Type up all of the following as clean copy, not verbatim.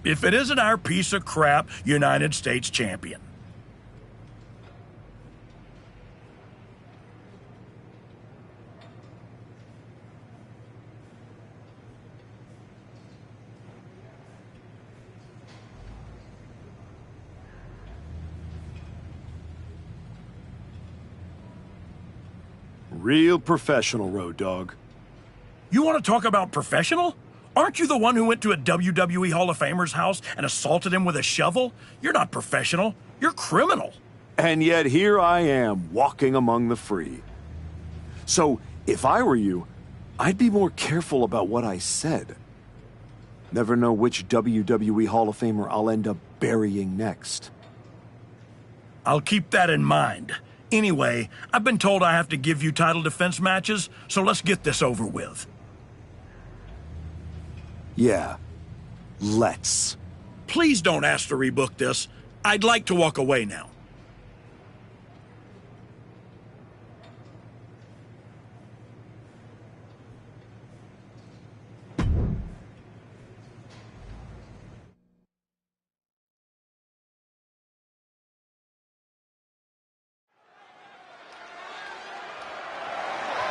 if it isn't our piece of crap United States champion. Real professional, Road Dogg. You want to talk about professional? Aren't you the one who went to a WWE Hall of Famer's house and assaulted him with a shovel? You're not professional. You're criminal. And yet here I am, walking among the free. So, if I were you, I'd be more careful about what I said. Never know which WWE Hall of Famer I'll end up burying next. I'll keep that in mind. Anyway, I've been told I have to give you title defense matches, so let's get this over with. Yeah, let's. Please don't ask to rebook this. I'd like to walk away now.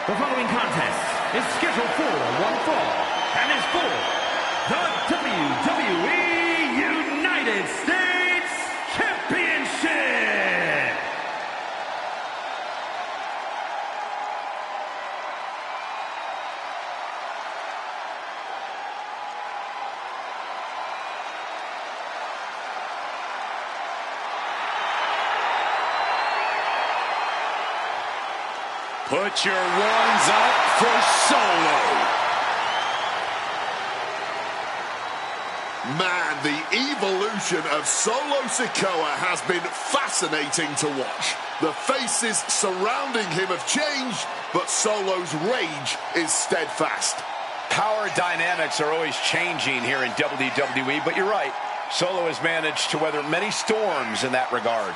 The following contest is scheduled for one fall and is for the WWE United States Championship. Put your ones up for Solo. Man, the evolution of Solo Sikoa has been fascinating to watch. The faces surrounding him have changed, but Solo's rage is steadfast. Power dynamics are always changing here in WWE, but you're right. Solo has managed to weather many storms in that regard.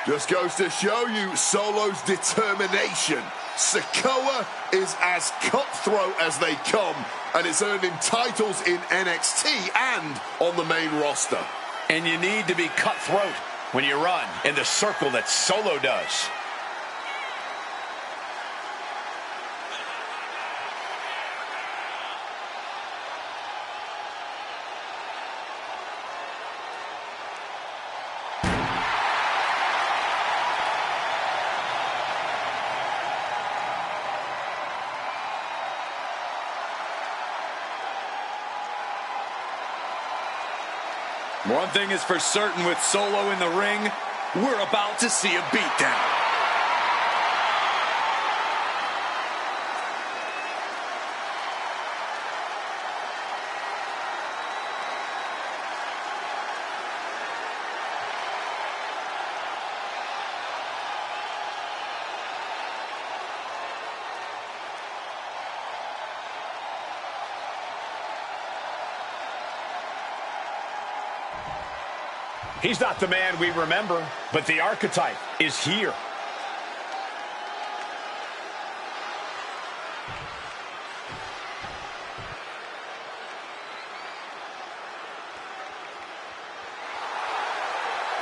Just goes to show you Solo's determination. Sikoa is as cutthroat as they come, and it's earning titles in NXT and on the main roster. And you need to be cutthroat when you run in the circle that Solo does. One thing is for certain with Solo in the ring, we're about to see a beatdown. He's not the man we remember, but the archetype is here.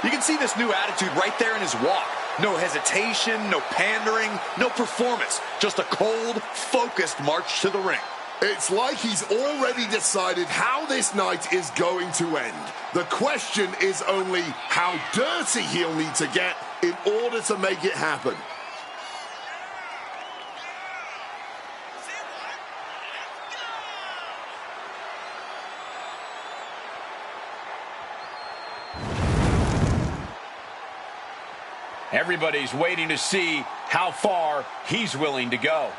You can see this new attitude right there in his walk. No hesitation, no pandering, no performance. Just a cold, focused march to the ring. It's like he's already decided how this night is going to end. The question is only how dirty he'll need to get in order to make it happen. Everybody's waiting to see how far he's willing to go.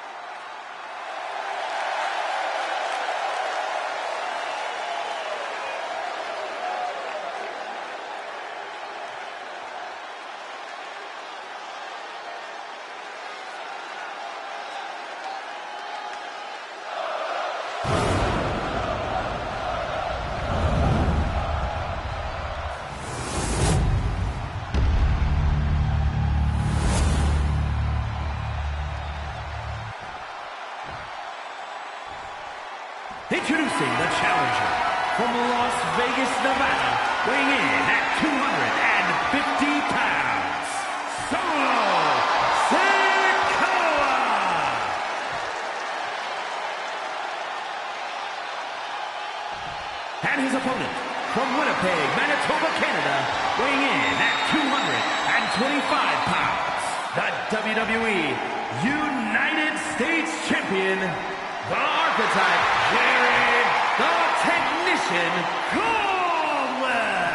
Introducing the challenger from Las Vegas, Nevada, weighing in at 250 pounds, Solo Sikoa! And his opponent, from Winnipeg, Manitoba, Canada, weighing in at 225 pounds, the WWE United States Champion, the Archetype, Jerry the Technician Caldwell.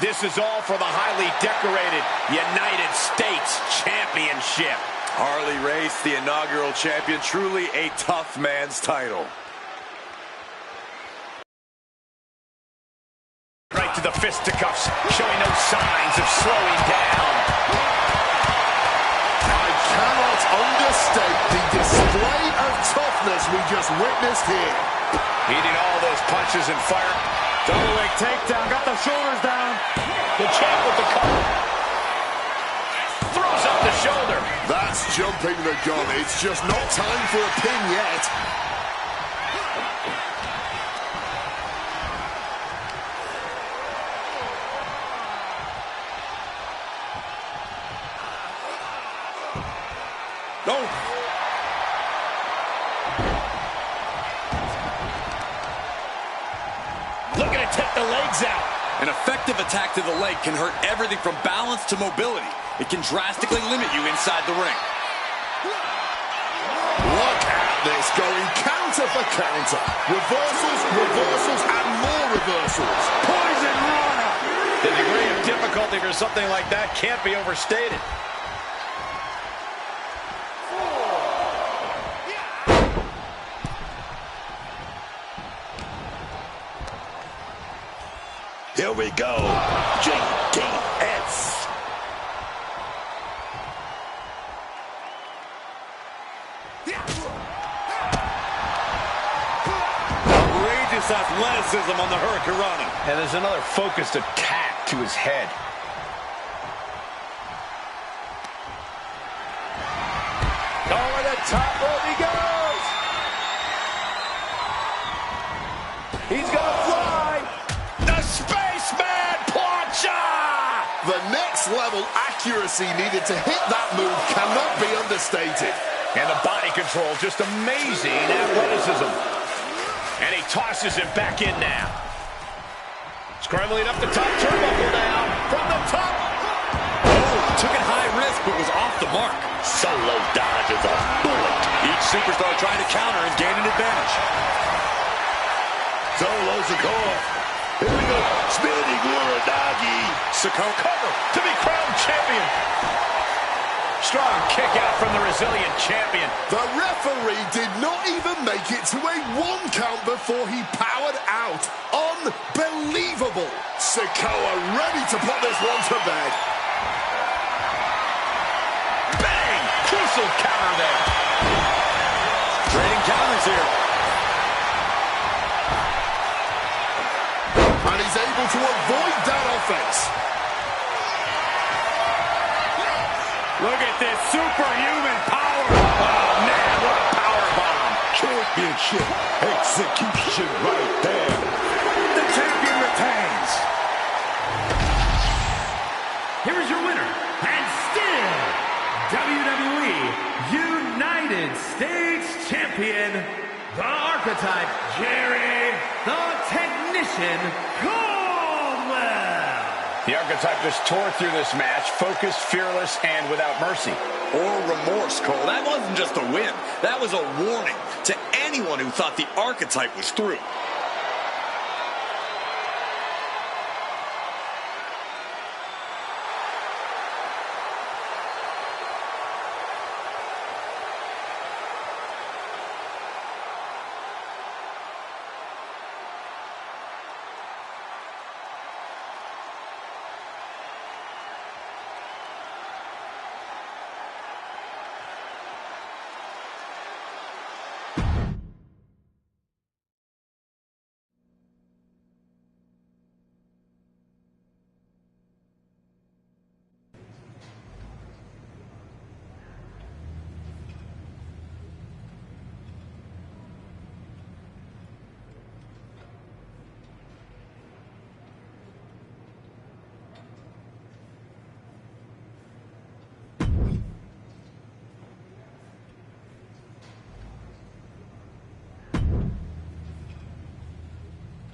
This is all for the highly decorated United States Championship. Harley Race, the inaugural champion, truly a tough man's title. Right to the fisticuffs, showing no signs of slowing down. I cannot understate the display of toughness we just witnessed here. Eating all those punches and fire. Double leg takedown, got the shoulders down. The champ with the cover. Throws up the shoulder. That's jumping the gun. It's just not time for a pin yet. No. Looking to take the legs out. An effective attack to the leg can hurt everything from balance to mobility. It can drastically limit you inside the ring. Look at this, going counter for counter. Reversals, reversals, and more reversals. Poison Rana. The degree of difficulty for something like that can't be overstated. Here we go. GTS. Outrageous athleticism on the Hurricanrana. And there's another focused attack to his head. Over the top rope he goes. He's gonna fly. The Spaceman Plancha! The next level accuracy needed to hit that move cannot be understated. And the body control, just amazing athleticism. And he tosses him back in now. Scrambling up the top turnbuckle now. From the top. Oh, took it high risk, but was off the mark. Solo dodges a bullet. Each superstar trying to counter and gain an advantage. Solo Sikoa. Here we go. Spinning Uranagi. Sikoa Cover to be crowned champion. Strong kick out from the resilient champion. The referee did not even make it to a 1 count before he powered out. Unbelievable. Sikoa ready to put this one to bed. Bang! Crucial counter there. Trading counters here. And he's able to avoid that offense. Look at this superhuman power. Oh, man, what a power bomb. Championship execution right there. The champion retains. Here is your winner, and still WWE United States Champion, the Archetype, Jerry the Technician Caldwell. The Archetype just tore through this match, focused, fearless, and without mercy. Or remorse, Cole. That wasn't just a win. That was a warning to anyone who thought the Archetype was through.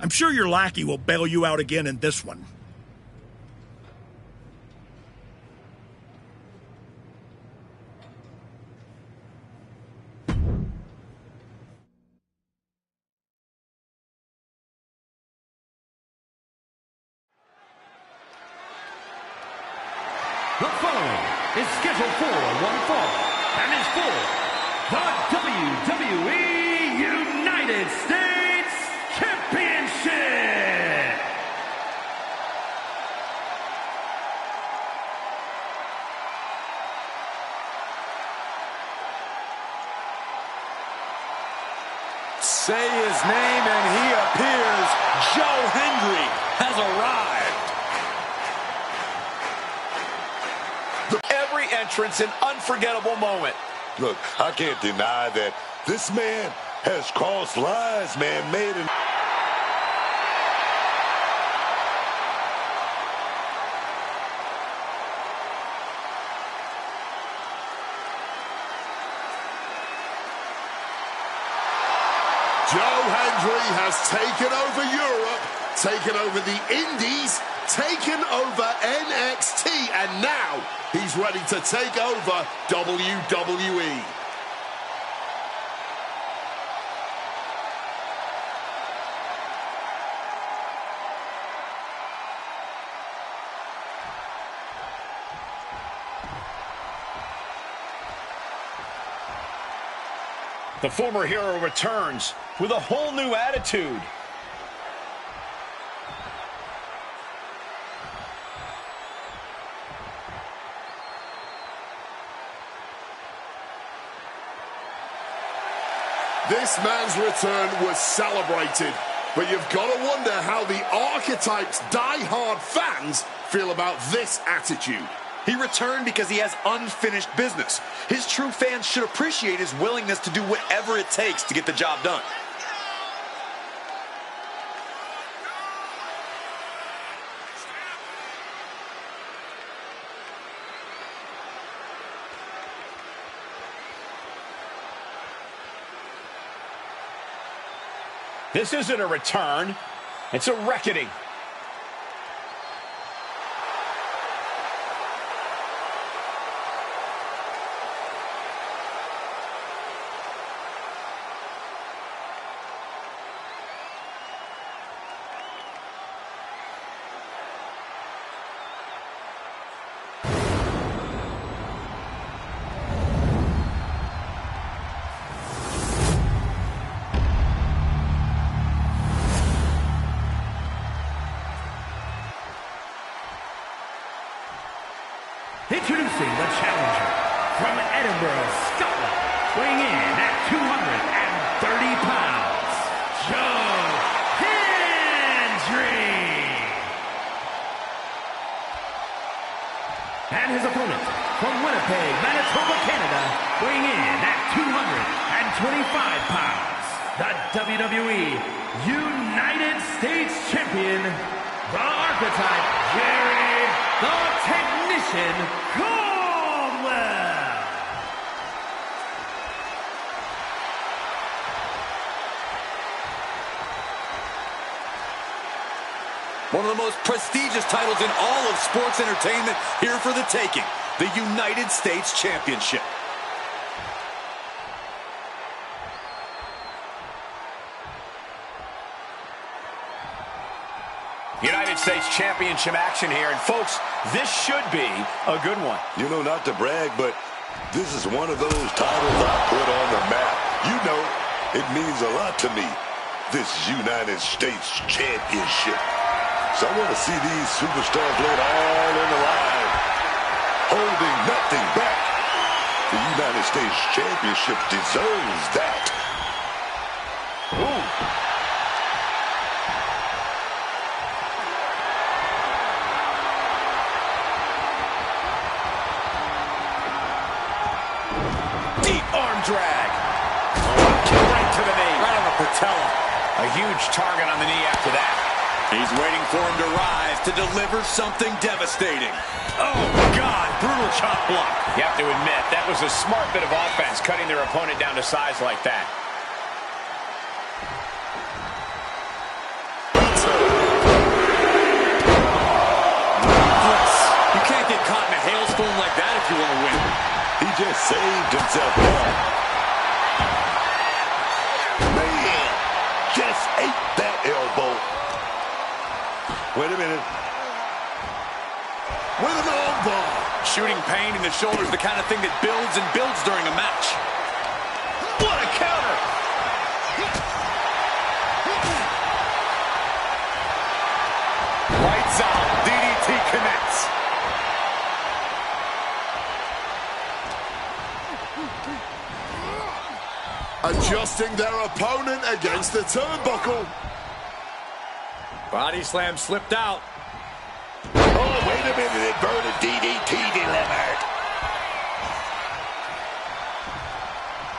I'm sure your lackey will bail you out again in this one. The following is scheduled for one fall and is for the WWE United States Championship. Say his name and he appears. Joe Hendry has arrived. Every entrance an unforgettable moment. Look, I can't deny that this man has crossed lines, man, made an... Joe Hendry has taken over Europe, taken over the Indies, taken over NXT, and now he's ready to take over WWE. The former hero returns with a whole new attitude. This man's return was celebrated, but you've got to wonder how the Archetype's die-hard fans feel about this attitude. He returned because he has unfinished business. His true fans should appreciate his willingness to do whatever it takes to get the job done. This isn't a return, it's a reckoning. Introducing the challenger from Edinburgh, Scotland, weighing in at 230 pounds, Joe Hendry. And his opponent from Winnipeg, Manitoba, Canada, weighing in at 225 pounds, the WWE United States Champion, the Archetype, Jerry the Technician Caldwell. One of the most prestigious titles in all of sports entertainment here for the taking, the United States Championship. United States Championship action here, and folks, this should be a good one. You know, not to brag, but this is one of those titles I put on the map. You know, it means a lot to me, this United States Championship. So I want to see these superstars laid all on the line, holding nothing back. The United States Championship deserves that. Ooh. Arm drag. Oh, kick right to the knee. Right on the patella. A huge target on the knee after that. He's waiting for him to rise to deliver something devastating. Oh, God. Brutal chop block. You have to admit, that was a smart bit of offense, cutting their opponent down to size like that. if you want to win. He just saved himself there. Man, just ate that elbow. Wait a minute. With an armbar. Shooting pain in the shoulder is the kind of thing that builds and builds during a match. What a counter! Lights out. DDT connects. Adjusting their opponent against the turnbuckle. Body slam slipped out. Oh, wait a minute. Inverted DDT delivered.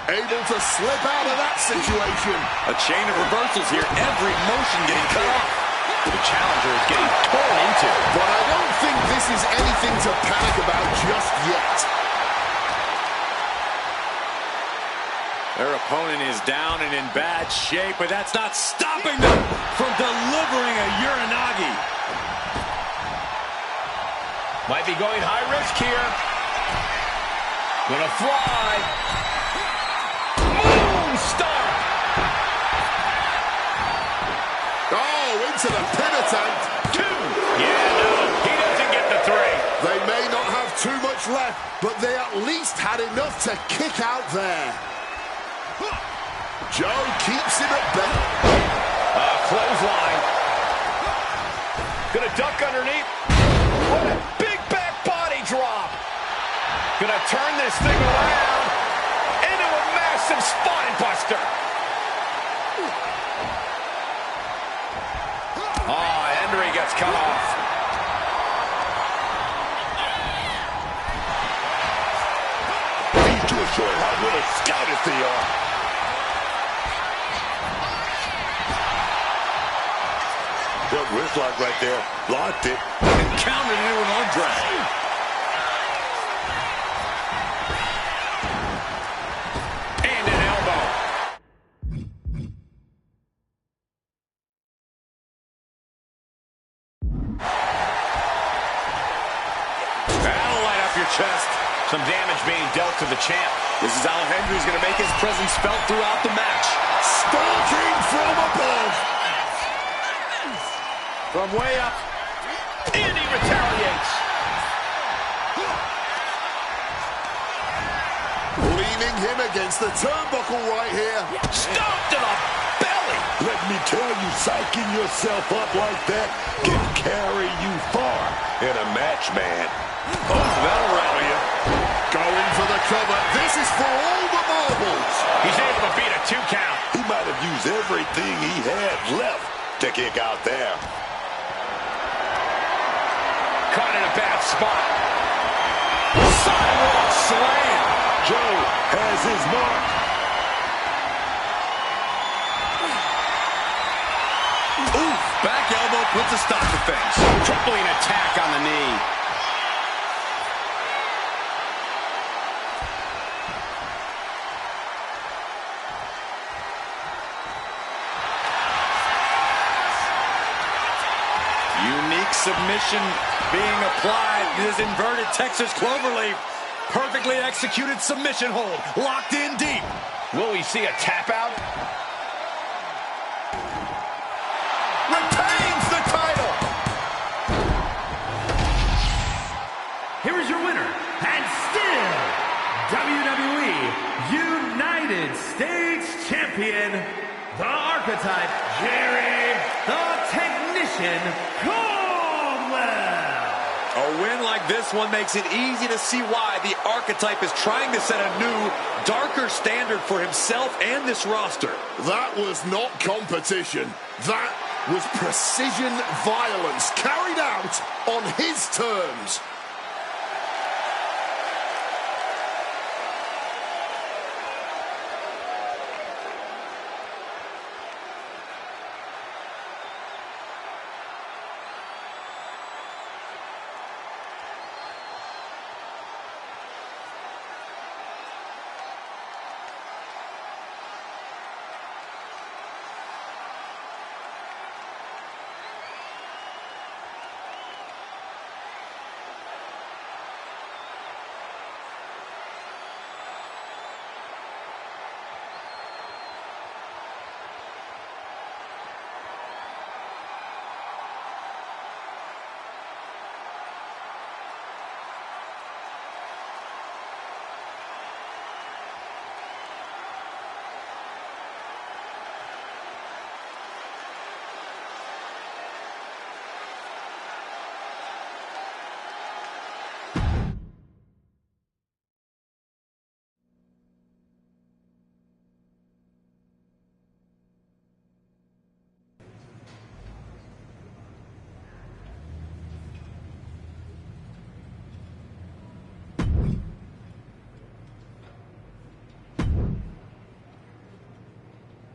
Able to slip out of that situation. A chain of reversals here. Every motion getting cut off. The challenger is getting torn into. But I don't think this is anything to panic about just yet. Their opponent is down and in bad shape, but that's not stopping them from delivering a Uranagi. Might be going high risk here. Gonna fly. Moonstar. Oh, into the pin attempt. 2. Yeah, no, he doesn't get the 3. They may not have too much left, but they at least had enough to kick out there. Joe keeps him at bay. Clothesline. Gonna duck underneath. What a big back body drop. Gonna turn this thing around into a massive spine buster. Oh, Henry gets cut off. He's too short. How good a scout is they are. That wrist lock right there. Blocked it. And countered into an arm drag. And an elbow. That'll light up your chest. Some damage being dealt to the champ. This is how Henry's going to make his presence felt throughout the match. Stalking from above. From way up. And he retaliates. Leaning him against the turnbuckle right here. Stomped to the belly. Let me tell you, psyching yourself up like that can carry you far in a match, man. Oh, that'll rattle you. Going for the cover. This is for all the marbles. He's able to beat a 2 count. He might have used everything he had left to kick out there. Caught in a bad spot. Sidewalk slam. Joe has his mark. Oof, back elbow puts a stop to things. Crippling attack on the knee. Unique submission being applied. This inverted Texas cloverleaf. Perfectly executed submission hold. Locked in deep. Will we see a tap out? Retains the title. Here is your winner, and still WWE United States Champion, the Archetype, Jerry the Technician Caldwell. A win like this one makes it easy to see why the Archetype is trying to set a new, darker standard for himself and this roster. That was not competition. That was precision violence carried out on his terms.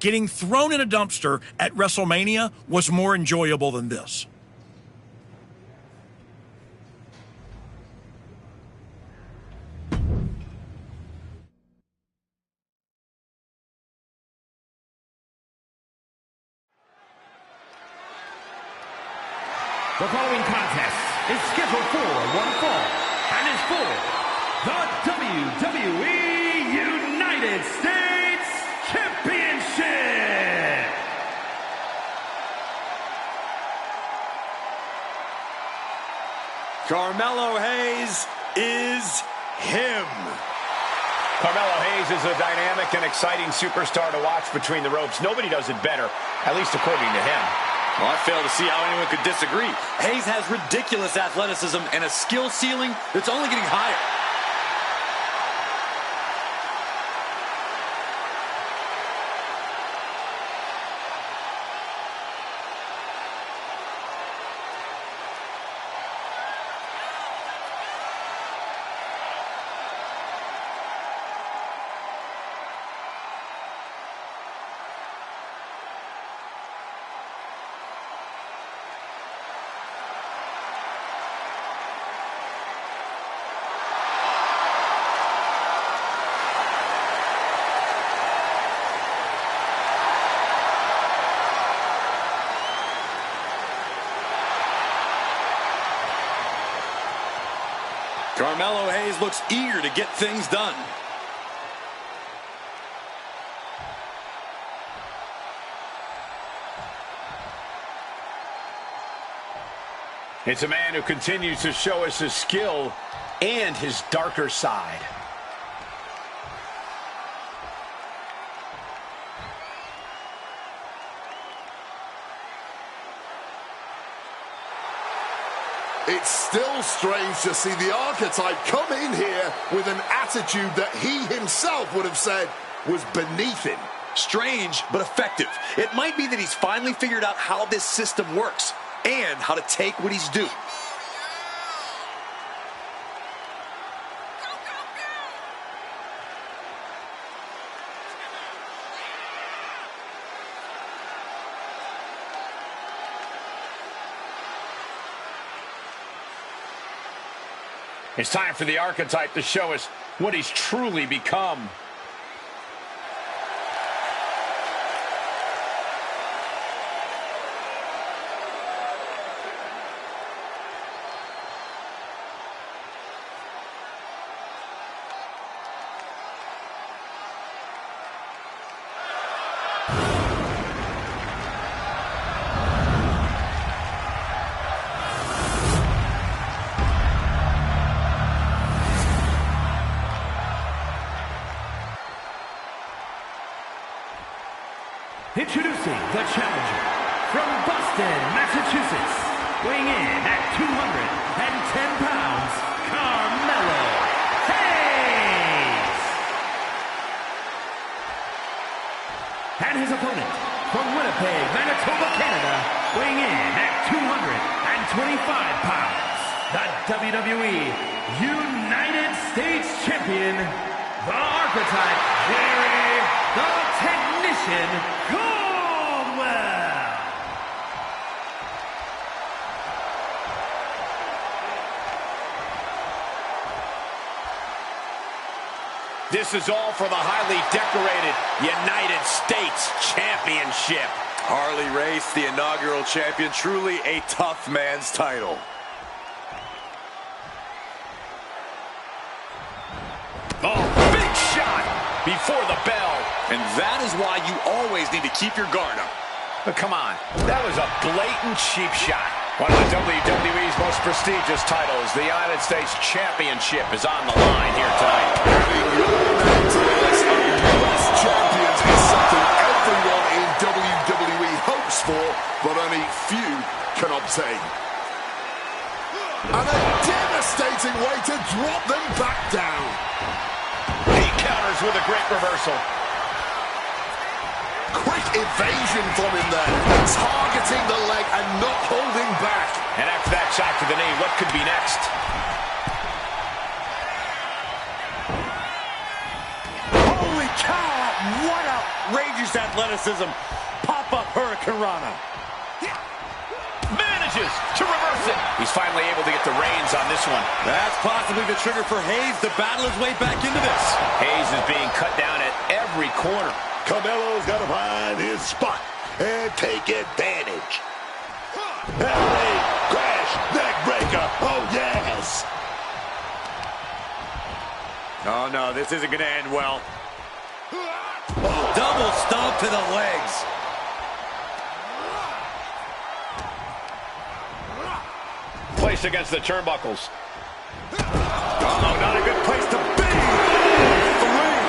Getting thrown in a dumpster at WrestleMania was more enjoyable than this. The following contest is scheduled for one fall and is for the WWE United States Championship. Carmelo Hayes is him. Carmelo Hayes is a dynamic and exciting superstar to watch between the ropes. Nobody does it better, at least according to him. Well, I fail to see how anyone could disagree. Hayes has ridiculous athleticism and a skill ceiling that's only getting higher. Carmelo Hayes looks eager to get things done. It's a man who continues to show us his skill and his darker side. It's still strange to see the archetype come in here with an attitude that he himself would have said was beneath him. Strange, but effective. It might be that he's finally figured out how this system works and how to take what he's due. It's time for the archetype to show us what he's truly become. Introducing the challenger from Boston, Massachusetts, weighing in at 210 pounds, Carmelo Hayes. And his opponent from Winnipeg, Manitoba, Canada, weighing in at 225 pounds, the WWE United States Champion, the archetype, Jerry the Technician Caldwell. This is all for the highly decorated United States Championship. Harley Race, the inaugural champion, truly a tough man's title. Oh, big shot before the bell. And that is why you always need to keep your guard up. But come on, that was a blatant cheap shot. One of the WWE's most prestigious titles, the United States Championship, is on the line here tonight. Having your name to the list of US champions is something everyone in WWE hopes for, but only few can obtain. And a devastating way to drop them back down. He counters with a great reversal. Quick evasion from him there. Targeting the leg and not holding back. And after that shot to the knee, what could be next? Holy cow! What a outrageous athleticism. Pop-up Hurricane Rana. Manages to reverse it. He's finally able to get the reins on this one. That's possibly the trigger for Hayes to battle his way back into this. Hayes is being cut down at every corner. Carmelo's got to find his spot and take advantage. LA crash neck breaker. Oh, yes. Oh, no, this isn't going to end well. Double stomp to the legs. Placed against the turnbuckles. Oh, not a good place to be. Three.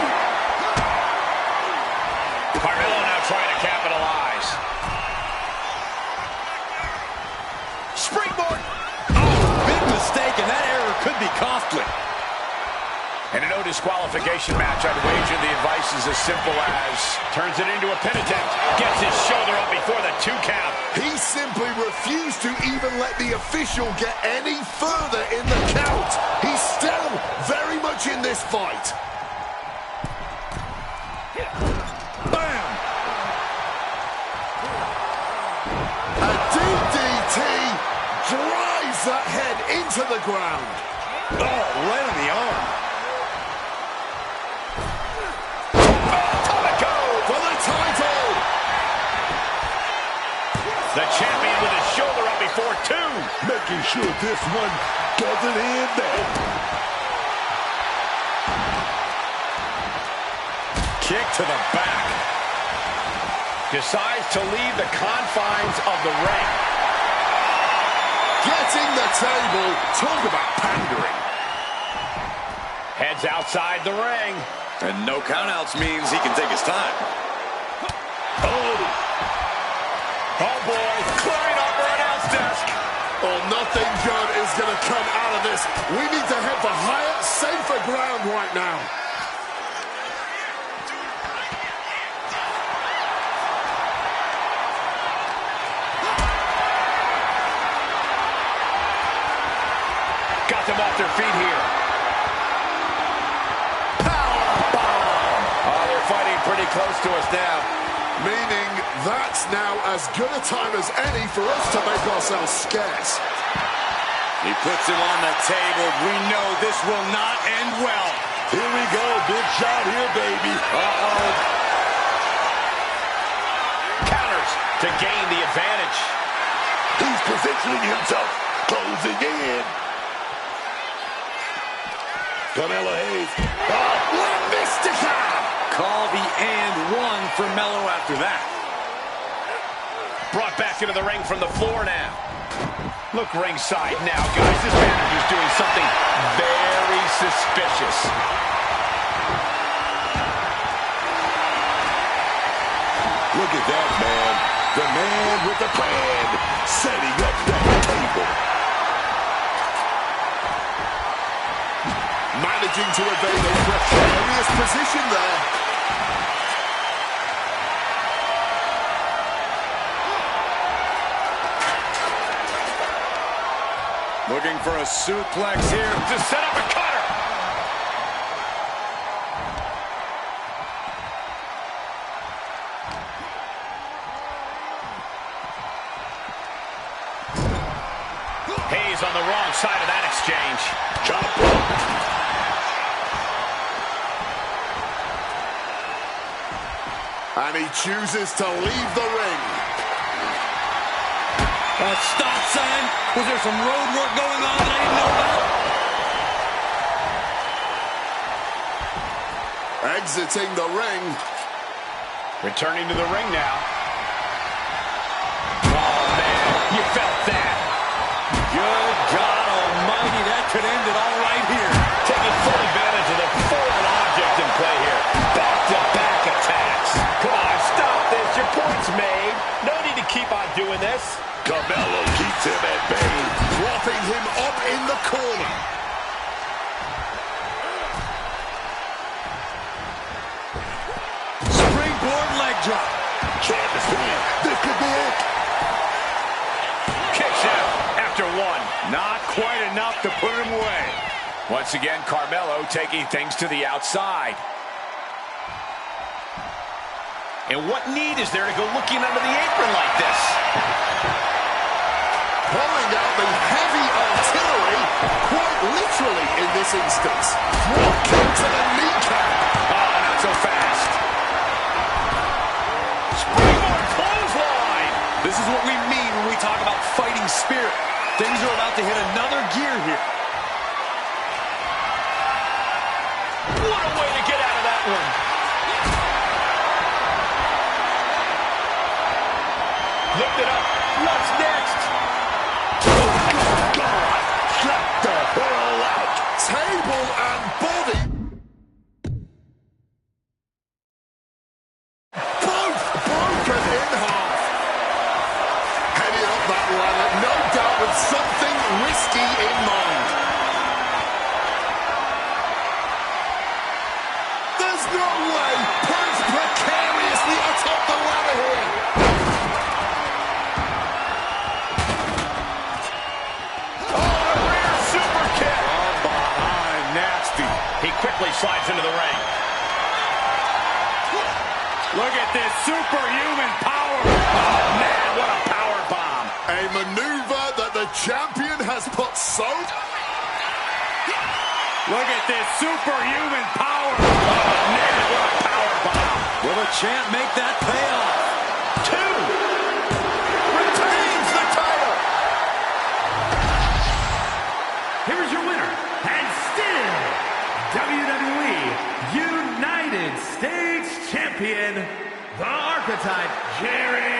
Carmelo now trying to capitalize. Springboard. Oh, big mistake, and that error could be costly. In a no disqualification match, I'd wager the advice is as simple as turns it into a pin attempt, gets his shoulder up before the 2 count. He simply refused to even let the official get any further in the count. He's still very much in this fight. Bam! A DDT drives that head into the ground. Oh, right on the arm. The champion with his shoulder up before 2. Making sure this one doesn't end there. Kick to the back. Decides to leave the confines of the ring. Getting the table. Talk about pandering. Heads outside the ring. And no countouts means he can take his time. Oh, boy. Clearing up our announce desk. Oh, nothing good is going to come out of this. We need to head for higher, safer ground right now. Got them off their feet here. Powerbomb. Oh, they're fighting pretty close to us now. Meaning that's now as good a time as any for us to make ourselves scarce. He puts him on the table. We know this will not end well. Here we go. Big shot here, baby. Uh-oh. Counters to gain the advantage. He's positioning himself. Closing in. Carmelo Hayes. Oh, La Mystica! Call the and one for Melo after that. Brought back into the ring from the floor now. Look ringside now, guys. This manager's doing something very suspicious. Look at that, man. The man with the plan. Setting up that table. Managing to evade a precarious position there. Looking for a suplex here To set up a cutter. Hayes on the wrong side of that exchange. Chop block. And he chooses to leave the ring. A stop sign? Was there some road work going on that I didn't know about? Exiting the ring. Returning to the ring now. Oh, man. You felt that. Good God almighty, that could end it all right here. Taking full advantage of the foreign object in play here. Back-to-back attacks. Come on, stop this. Your point's made. No need to keep on doing this. Carmelo keeps him at bay. Dropping him up in the corner. Springboard leg drop. Canvas win. This could be it. Kicks out after one. Not quite enough to put him away. Once again, Carmelo taking things to the outside. And what need is there to go looking under the apron like this? Pulling out the heavy artillery, quite literally in this instance. Drop kick to the kneecap. Oh, not so fast. Springboard clothesline. This is what we mean when we talk about fighting spirit. Things are about to hit another gear here. What a way to get out of that one. Lift it up. What's next? Slap the hell out. Table and body. Both broken in half. Heading up that ladder, no doubt with something risky in mind. There's no way. Perched precariously atop the ladder here. He quickly slides into the ring. Look at this superhuman power. Oh, man, what a power bomb. A maneuver that the champion has put so... Look at this superhuman power. Oh, man, what a power bomb. Will the champ make that pay off? 2. retains the title. Here is your winner, and still WWE United States Champion, the Archetype, Jerry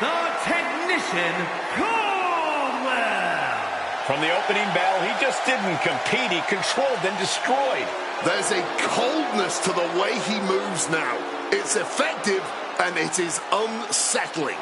the Technician Caldwell. From the opening bell, he just didn't compete. He controlled and destroyed. There's a coldness to the way he moves now. It's effective, and it is unsettling.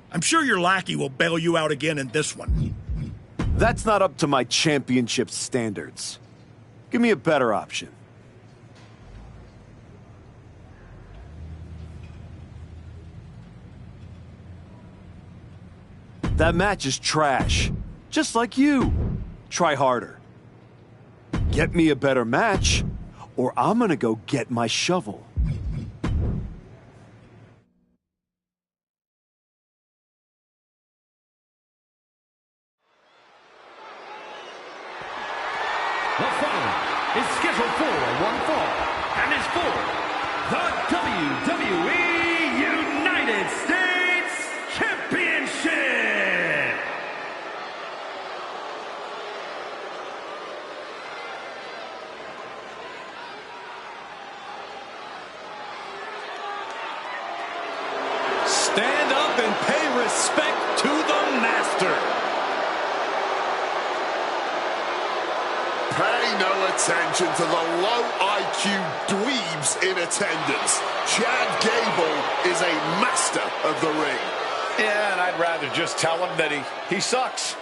I'm sure your lackey will bail you out again in this one. That's not up to my championship standards. Give me a better option. That match is trash. Just like you. Try harder. Get me a better match, or I'm gonna go get my shovel. The following is scheduled for one fall and is for the WWE United States Championship. Stand up and pay respect to the master. Pay no attention to the low IQ dweebs in attendance. Chad Gable is a master of the ring. Yeah, and I'd rather just tell him that he sucks.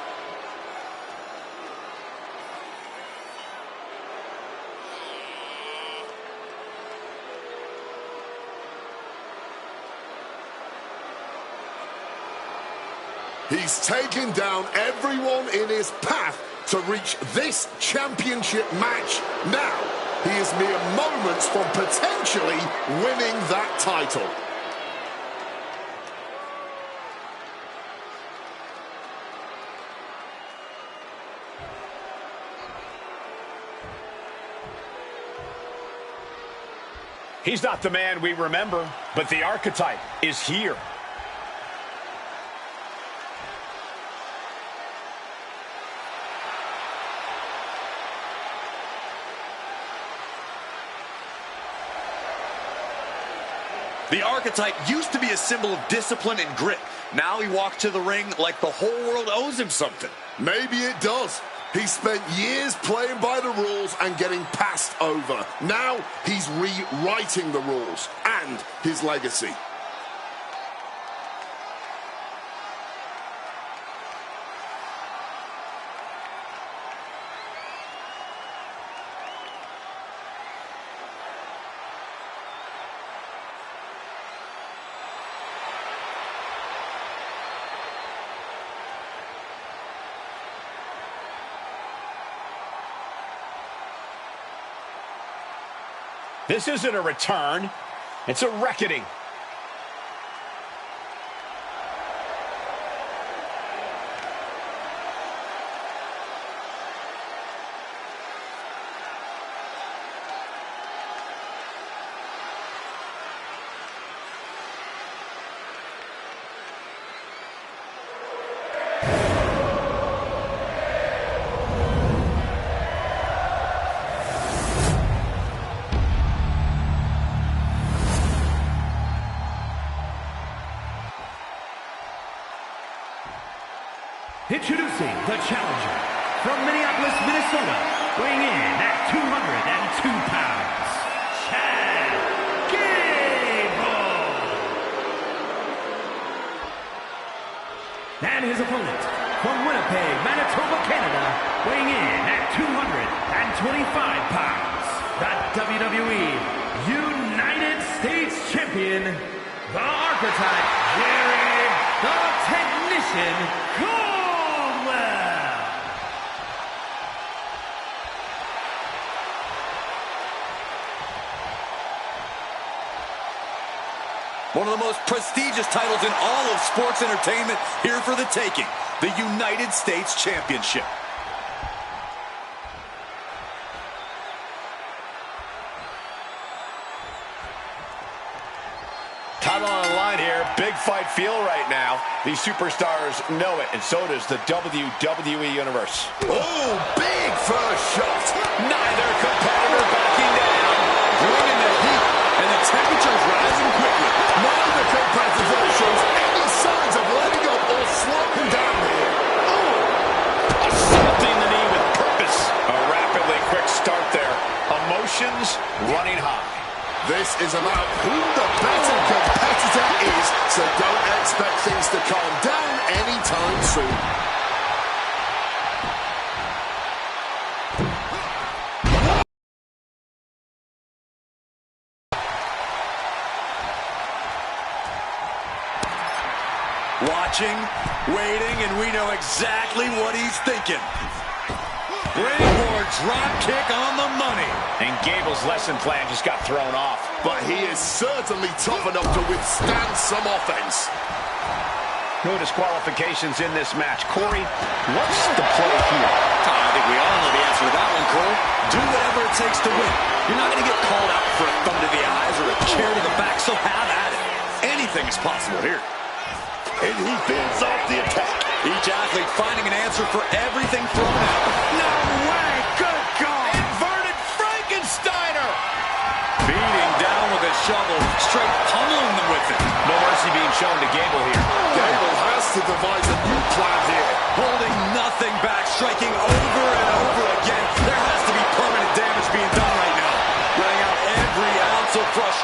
He's taken down everyone in his path to reach this championship match. Now, he is mere moments from potentially winning that title. He's not the man we remember, but the archetype is here. The archetype used to be a symbol of discipline and grit. Now he walks to the ring like the whole world owes him something. Maybe it does. He spent years playing by the rules and getting passed over. Now he's rewriting the rules and his legacy. This isn't a return, it's a reckoning. Introducing the challenger from Minneapolis, Minnesota, weighing in at 202 pounds, Chad Gable. And his opponent from Winnipeg, Manitoba, Canada, weighing in at 225 pounds, the WWE United States Champion, the Archetype, Jerry the Technician Cole. One of the most prestigious titles in all of sports entertainment, here for the taking, the United States Championship. Title on the line here, big fight feel right now. These superstars know it, and so does the WWE Universe. Oh, big first shot. Neither competitor backing down, bringing the heat, and the temperature's rising quickly. Neither competitor shows any signs of letting up or slowing down here. Assaulting the knee with purpose. A rapidly quick start there. Emotions running high. This is about who the better competitor is, so don't expect things to calm down anytime soon. Watching, waiting, and we know exactly what he's thinking. Springboard drop kick on the money. And Gable's lesson plan just got thrown off. But he is certainly tough enough to withstand some offense. No disqualifications in this match. Corey, what's the play here? I think we all know the answer to that one, Cole. Do whatever it takes to win. You're not going to get called out for a thumb to the eyes or a chair to the back, so have at it. Anything is possible here. And he fends off the attack. Each athlete finding an answer for everything thrown at them. No way! Good call! Inverted Frankensteiner! Beating down with a shovel, straight pummeling them with it. No mercy being shown to Gable here. Gable has to devise a new plan here. Holding nothing back, striking over and over again. There has to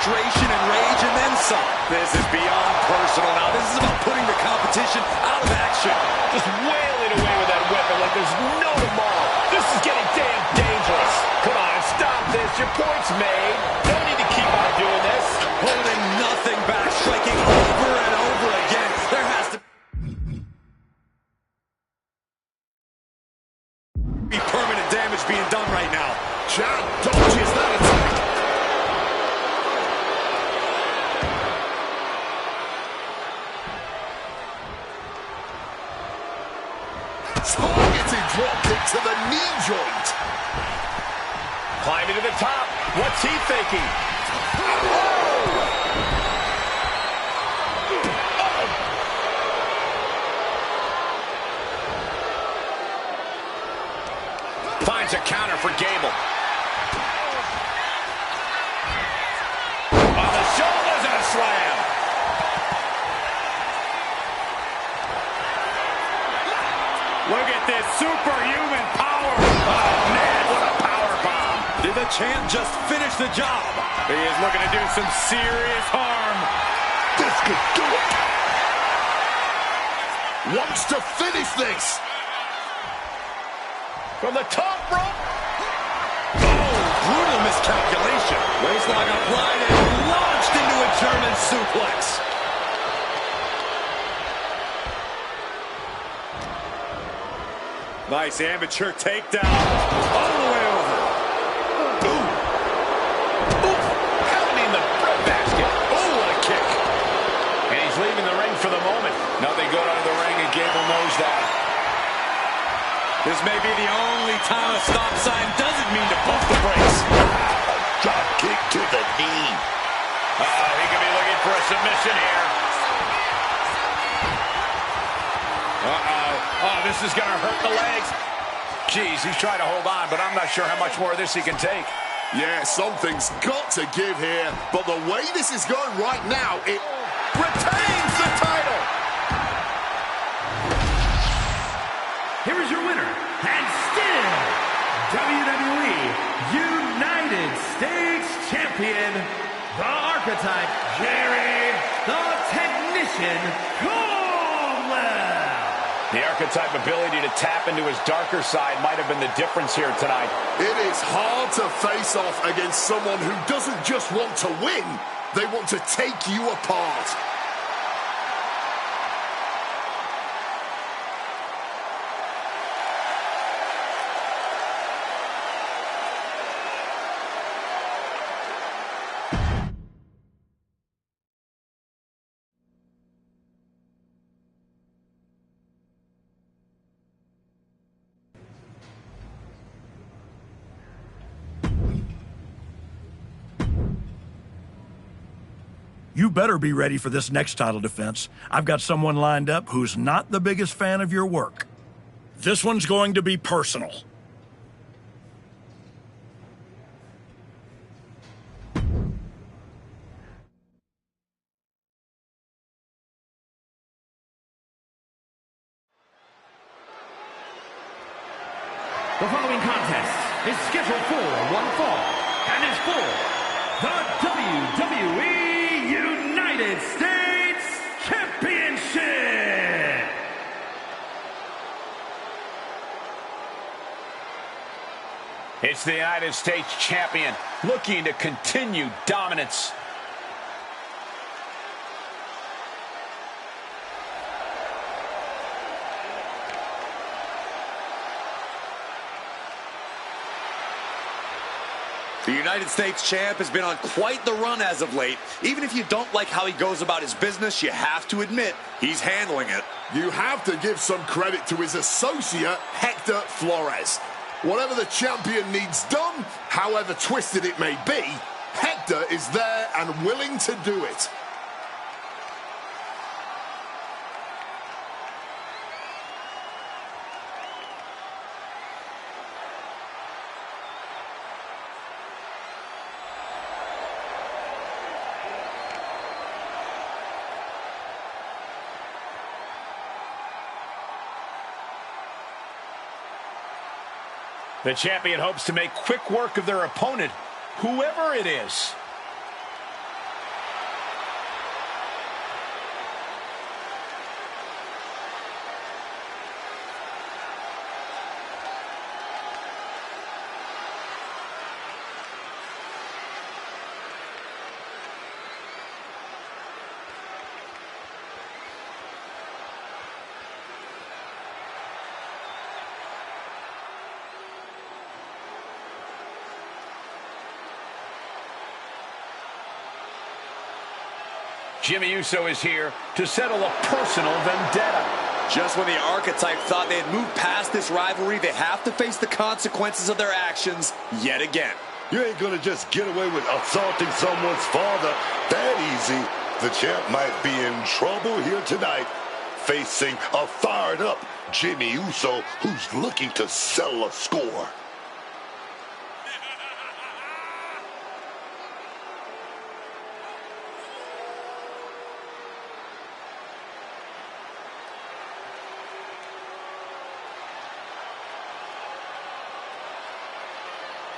frustration and rage and then some. This is beyond personal now. This is about putting the competition out of action. Just wailing away with that weapon like there's no tomorrow. This is getting damn dangerous. Come on, stop this. Your point's made. No need to keep on doing this. Holding nothing back, striking over and over again. There has to be permanent damage being done right now. Chad dodges that attack. Targeted drop kick to the knee joint. Climbing to the top. What's he thinking? Finds a counter for Gable. On the shoulders and a slam. Look at this superhuman power. Oh, man, what a power bomb. Did the champ just finish the job? He is looking to do some serious harm. This could do it. Wants to finish this. From the top rope. Oh, brutal miscalculation. Waistlock applied and launched into a German suplex. Nice amateur takedown. All the way over. Pounding the breadbasket. Oh, what a kick. And he's leaving the ring for the moment. Nothing good out of the ring, and Gable knows that. This may be the only time a stop sign doesn't mean to pump the brakes. Drop kick to the knee. He could be looking for a submission here. Oh, this is going to hurt the legs. Jeez, he's trying to hold on, but I'm not sure how much more of this he can take. Yeah, something's got to give here. But the way this is going right now, it retains the title. Here is your winner, and still WWE United States Champion, the Archetype, Jerry the Technician Caldwell. The Archetype ability to tap into his darker side might have been the difference here tonight. It is hard to face off against someone who doesn't just want to win, they want to take you apart. You better be ready for this next title defense. I've got someone lined up who's not the biggest fan of your work. This one's going to be personal. The following contest is scheduled for one fall and is for the WWE United States Championship. It's the United States Champion looking to continue dominance. The United States champ has been on quite the run as of late. Even if you don't like how he goes about his business, you have to admit he's handling it. You have to give some credit to his associate, Hector Flores. Whatever the champion needs done, however twisted it may be, Hector is there and willing to do it. The champion hopes to make quick work of their opponent, whoever it is. Jimmy Uso is here to settle a personal vendetta. Just when the Archetype thought they had moved past this rivalry, they have to face the consequences of their actions yet again. You ain't gonna just get away with assaulting someone's father that easy. The champ might be in trouble here tonight, facing a fired-up Jimmy Uso who's looking to settle a score.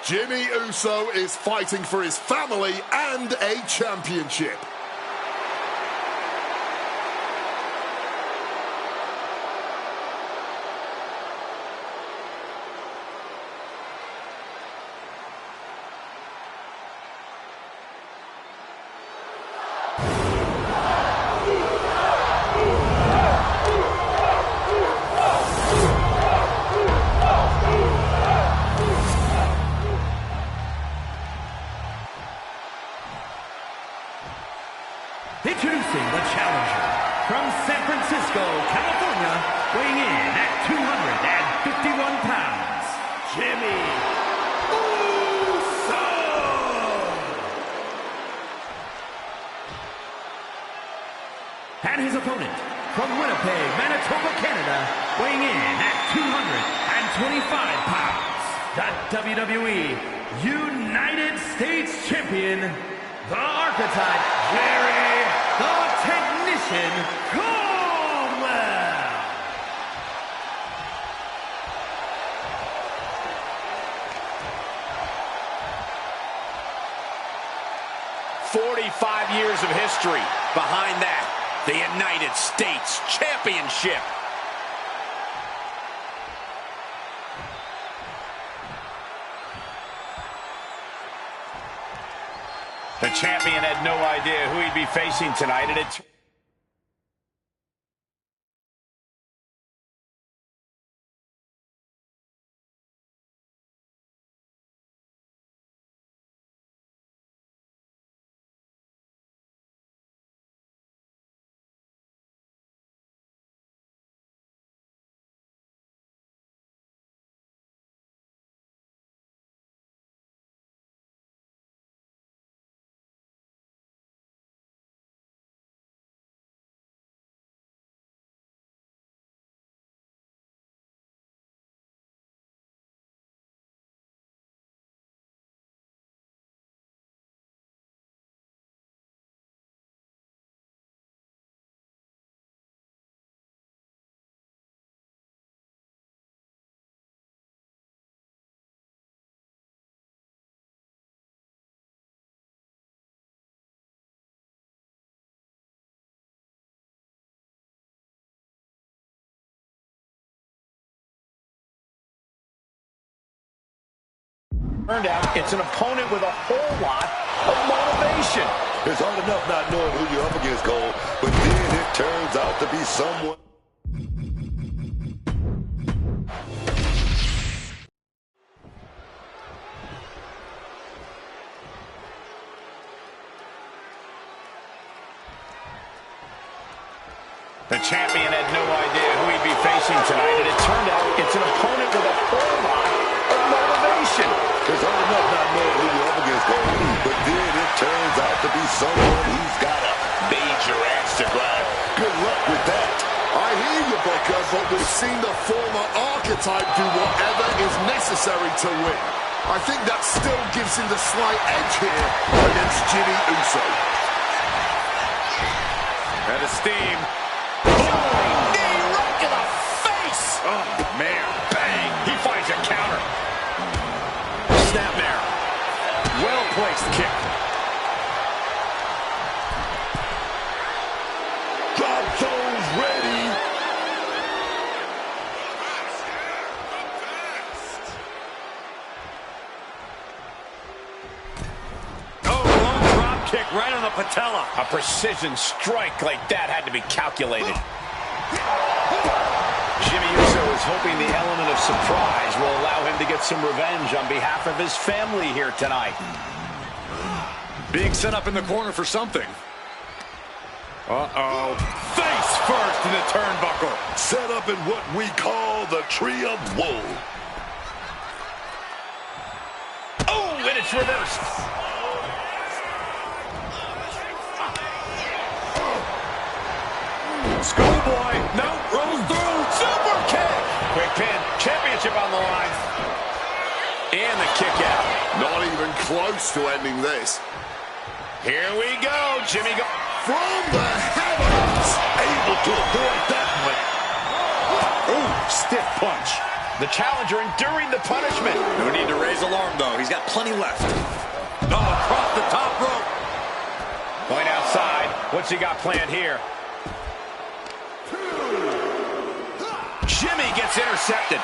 Jimmy Uso is fighting for his family and a championship. Introducing the challenger from San Francisco, California, weighing in at 251 pounds, Jimmy Uso! And his opponent from Winnipeg, Manitoba, Canada, weighing in at 225 pounds, the WWE United States Champion, the Archetype, Jerry the Technician Caldwell. 45 years of history. Behind that, the United States Championship. The champion had no idea who he'd be facing tonight, and it's... Turned out it's an opponent with a whole lot of motivation. It's hard enough not knowing who you're up against, Cole, but then it turns out to be someone. The champion had no idea who he'd be facing tonight, and it turned out it's an opponent with a whole lot of motivation. It's hard enough not knowing who you're up against, Cole, but then it turns out to be someone who's got a major axe to grind. Good luck with that. I hear you, Booker, but we've seen the former Archetype do whatever is necessary to win. I think that still gives him the slight edge here against Jimmy Uso. And a steam. Knee right to the face. Oh, man. Bang. He finds a counter. Snap there. Well-placed kick. Drop those ready. Oh, long drop kick right on the patella. A precision strike like that had to be calculated. Jimmy Uso is hoping the element of surprise will allow him to get some revenge on behalf of his family here tonight. Being set up in the corner for something. Uh-oh. Face first in the turnbuckle. Set up in what we call the Tree of Woe. Oh, and it's reversed. Schoolboy. No, rolls through. Super kick. Quick pin. Championship on the line. And the kick out. Not even close to ending this. Here we go. Jimmy go. From the heavens. Able to avoid that one. Ooh, stiff punch. The challenger enduring the punishment. No need to raise alarm, though. He's got plenty left. Oh, across the top rope. Going outside. What's he got planned here? Jimmy gets intercepted.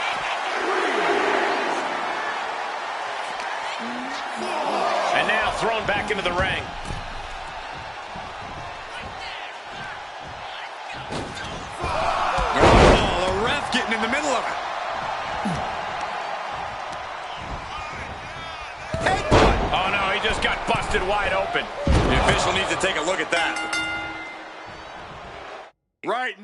And now thrown back into the ring. Oh, the ref getting in the middle of it. Oh, no, he just got busted wide open. The official needs to take a look at that. Right.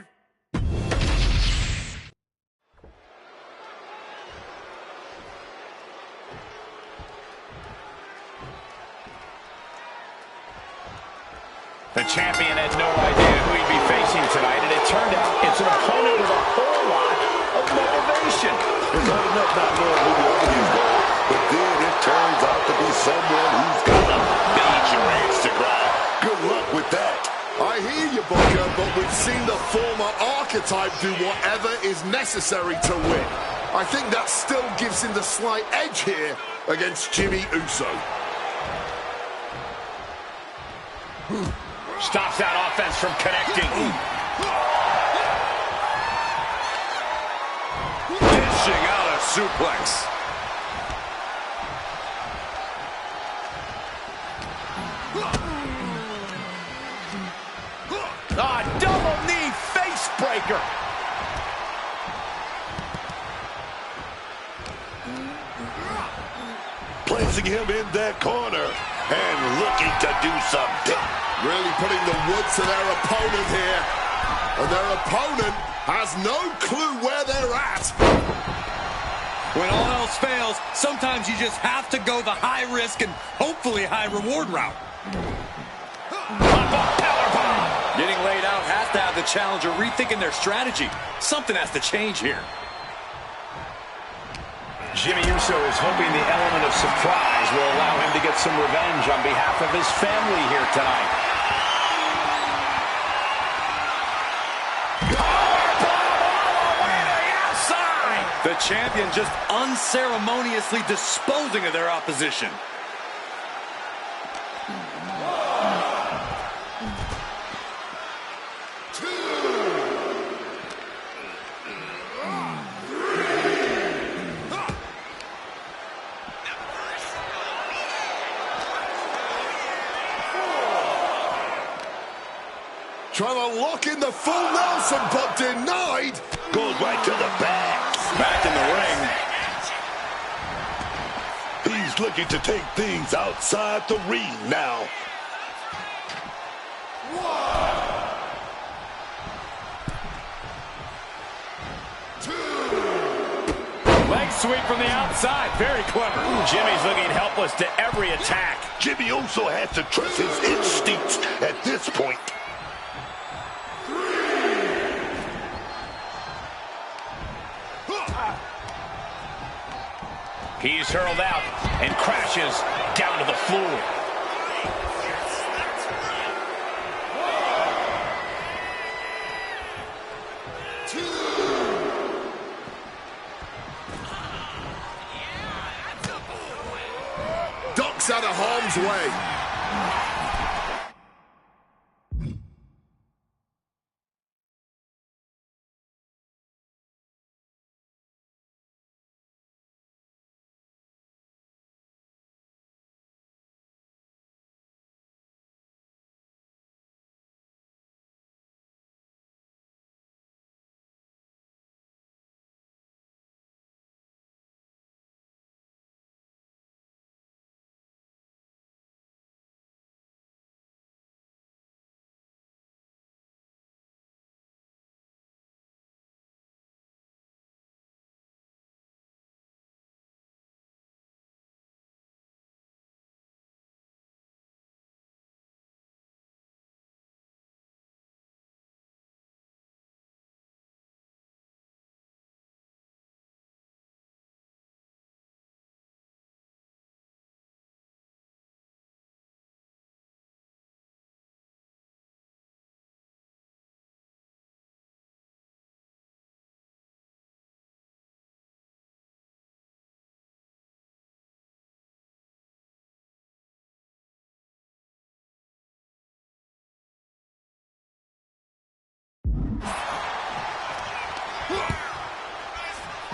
The champion had no idea who he'd be facing tonight, and it turned out it's an opponent with a whole lot of motivation. It's hard enough not knowing who the other is going, but then it turns out to be someone who's got a major axe to grind. Good luck with that. I hear you, Booker, but we've seen the former archetype do whatever is necessary to win. I think that still gives him the slight edge here against Jimmy Uso. Stops that offense from connecting. Dishing out a suplex. Double knee face breaker. Placing him in that corner and looking to do something. Really putting the wood to their opponent here. And their opponent has no clue where they're at. When all else fails, sometimes you just have to go the high risk and hopefully high reward route. Getting laid out has to have the challenger rethinking their strategy. Something has to change here. Jimmy Uso is hoping the element of surprise will allow him to get some revenge on behalf of his family here tonight. The champion just unceremoniously disposing of their opposition. Trying to lock in the full Nelson, but denied. Goes right to the back. Back in the ring. He's looking to take things outside the ring now. Leg sweep from the outside. Very clever. Jimmy's looking helpless to every attack. Jimmy Uso has to trust his instincts at this point. He's hurled out and crashes down to the floor. Ducks out of harm's way.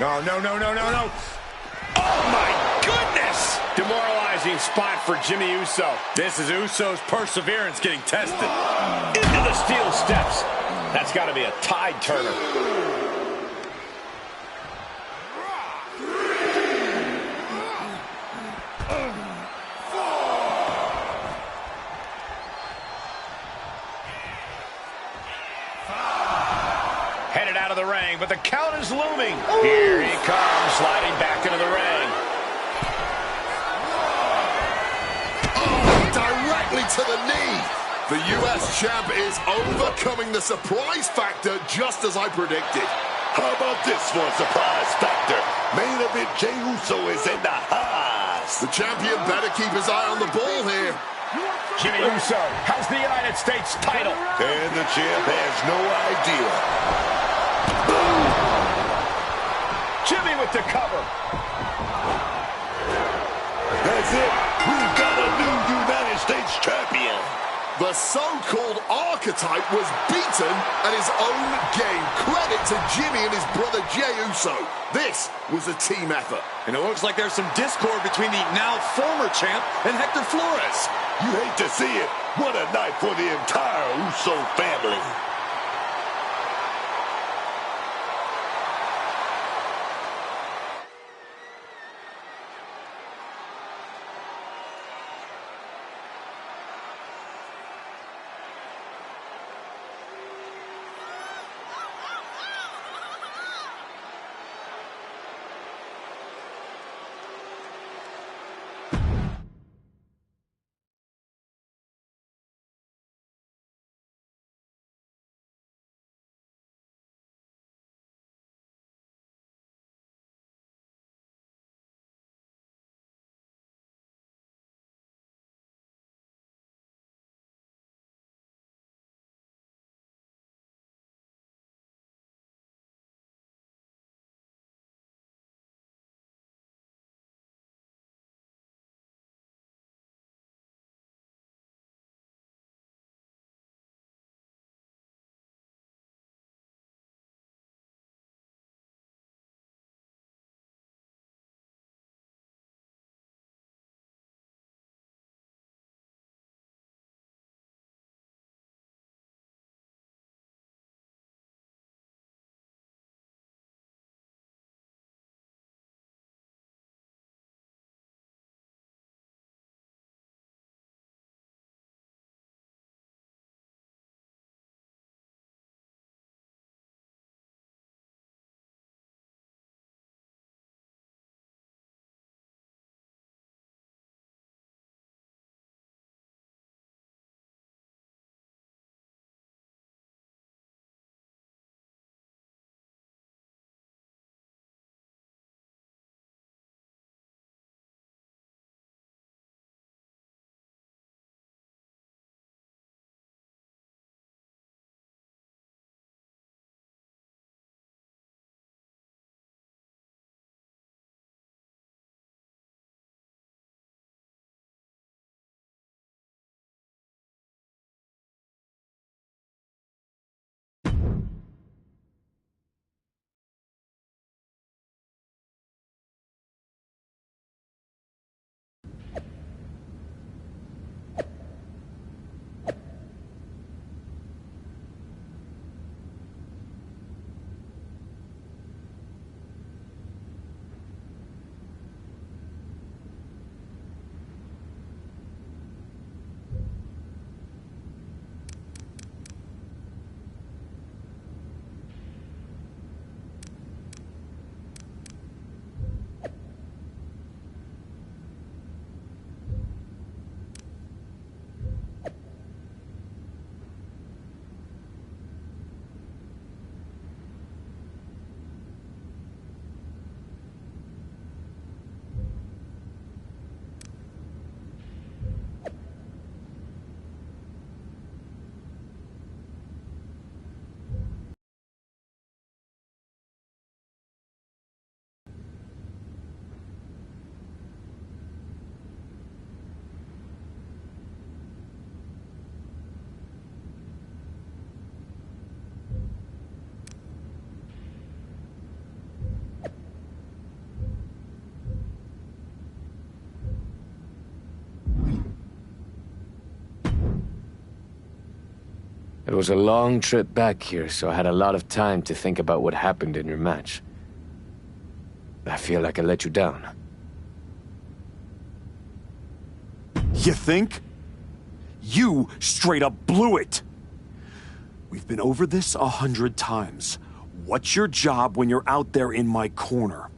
No, no, no, no, no, no. Oh, my goodness! Demoralizing spot for Jimmy Uso. This is Uso's perseverance getting tested. Into the steel steps. That's got to be a tide turner. Headed out of the ring, but the count is looming. Here he comes, sliding back into the ring. Oh, directly to the knee. The U.S. champ is overcoming the surprise factor just as I predicted. How about this for a surprise factor? Main event Jey Uso is in the house. The champion better keep his eye on the ball here. Jimmy Uso has the United States title. And the champ has no idea. Jimmy with the cover. That's it. We've got a new United States champion. The so-called archetype was beaten at his own game. Credit to Jimmy and his brother Jey Uso. This was a team effort. And it looks like there's some discord between the now former champ and Hector Flores. You hate to see it. What a night for the entire Uso family. It was a long trip back here, so I had a lot of time to think about what happened in your match. I feel like I let you down. You think? You straight up blew it! We've been over this 100 times. What's your job when you're out there in my corner?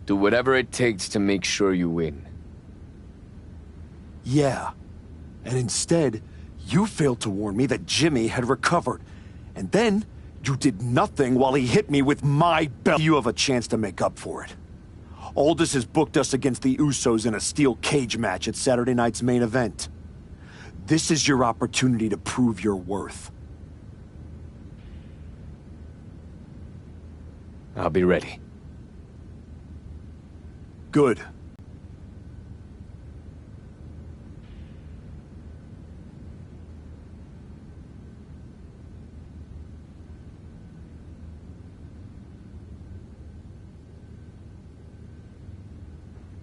Do whatever it takes to make sure you win. Yeah. And instead, you failed to warn me that Jimmy had recovered. And then, you did nothing while he hit me with my belt. You have a chance to make up for it. Aldous has booked us against the Usos in a steel cage match at Saturday night's main event. This is your opportunity to prove your worth. I'll be ready. Good.